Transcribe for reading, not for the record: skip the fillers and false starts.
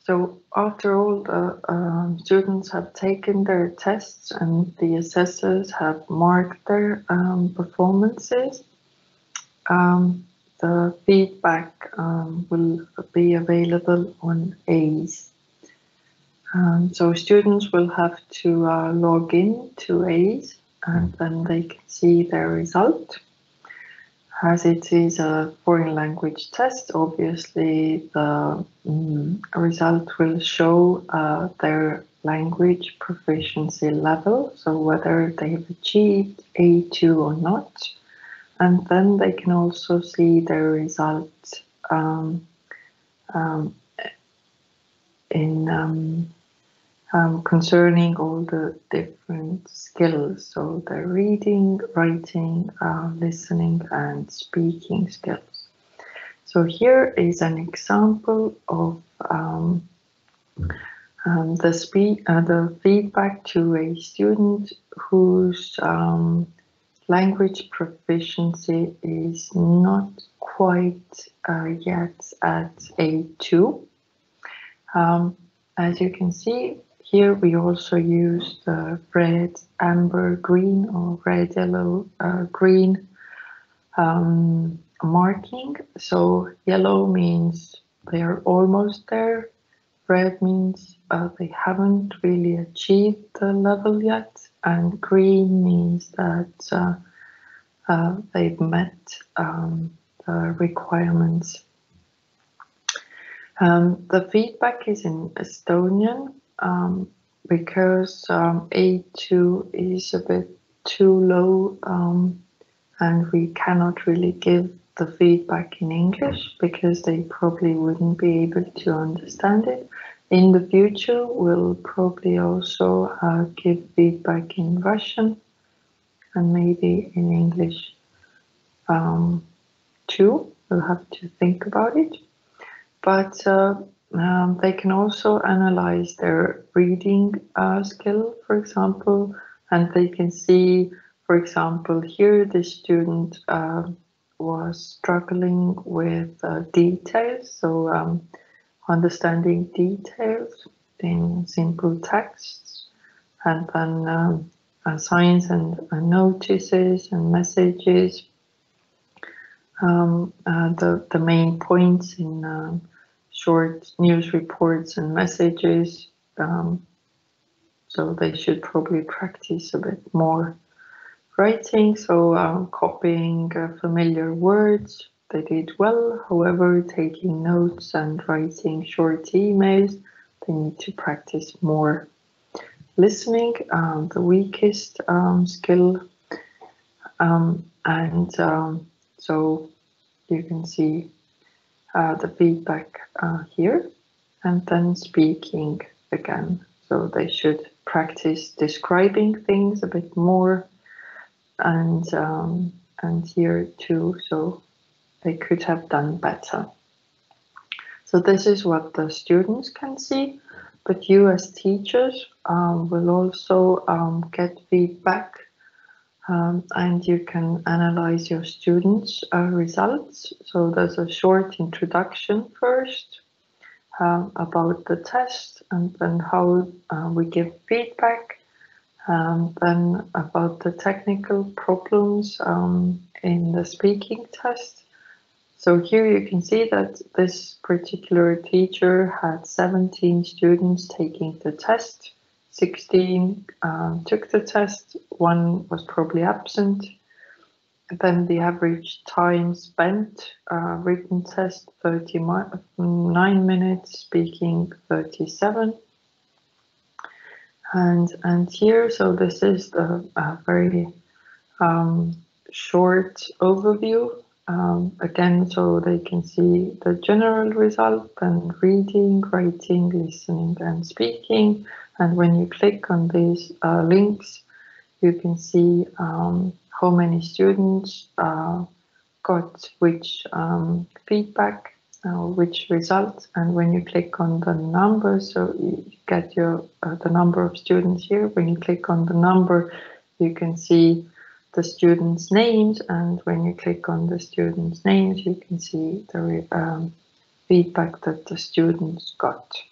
So after all the students have taken their tests and the assessors have marked their performances, the feedback will be available on EISis. So students will have to log in to EISis and then they can see their result. As it is a foreign language test, obviously the result will show their language proficiency level, so whether they've achieved A2 or not. And then they can also see their result concerning all the different skills, so the reading, writing, listening and speaking skills. So here is an example of the feedback to a student whose language proficiency is not quite yet at A2. As you can see, here we also use the red, amber, green or red, yellow, green marking. So yellow means they are almost there. Red means they haven't really achieved the level yet. And green means that they've met the requirements. The feedback is in Estonian because A2 is a bit too low and we cannot really give the feedback in English because they probably wouldn't be able to understand it. In the future, we'll probably also give feedback in Russian and maybe in English too. We'll have to think about it. But they can also analyze their reading skill, for example, and they can see, for example, here the student was struggling with details, so understanding details in simple texts, and then signs and notices and messages, the main points in short news reports and messages, so they should probably practice a bit more writing, so copying familiar words, they did well. However, taking notes and writing short emails, they need to practice more. Listening, the weakest skill, and so you can see the feedback here, and then speaking again. So they should practice describing things a bit more, and here too, so they could have done better. So this is what the students can see, but you as teachers will also get feedback, and you can analyze your students' results. So there's a short introduction first about the test, and then how we give feedback, then about the technical problems in the speaking test. So here you can see that this particular teacher had 17 students taking the test. 16 took the test, 1 was probably absent. And then the average time spent, written test 39 minutes, speaking 37. And here, so this is the very short overview. Again, so they can see the general result, and reading, writing, listening and speaking. And when you click on these links, you can see how many students got which feedback, which results. And when you click on the number, so you get your the number of students here. When you click on the number, you can see the students' names, and when you click on the students' names, you can see the feedback that the students got.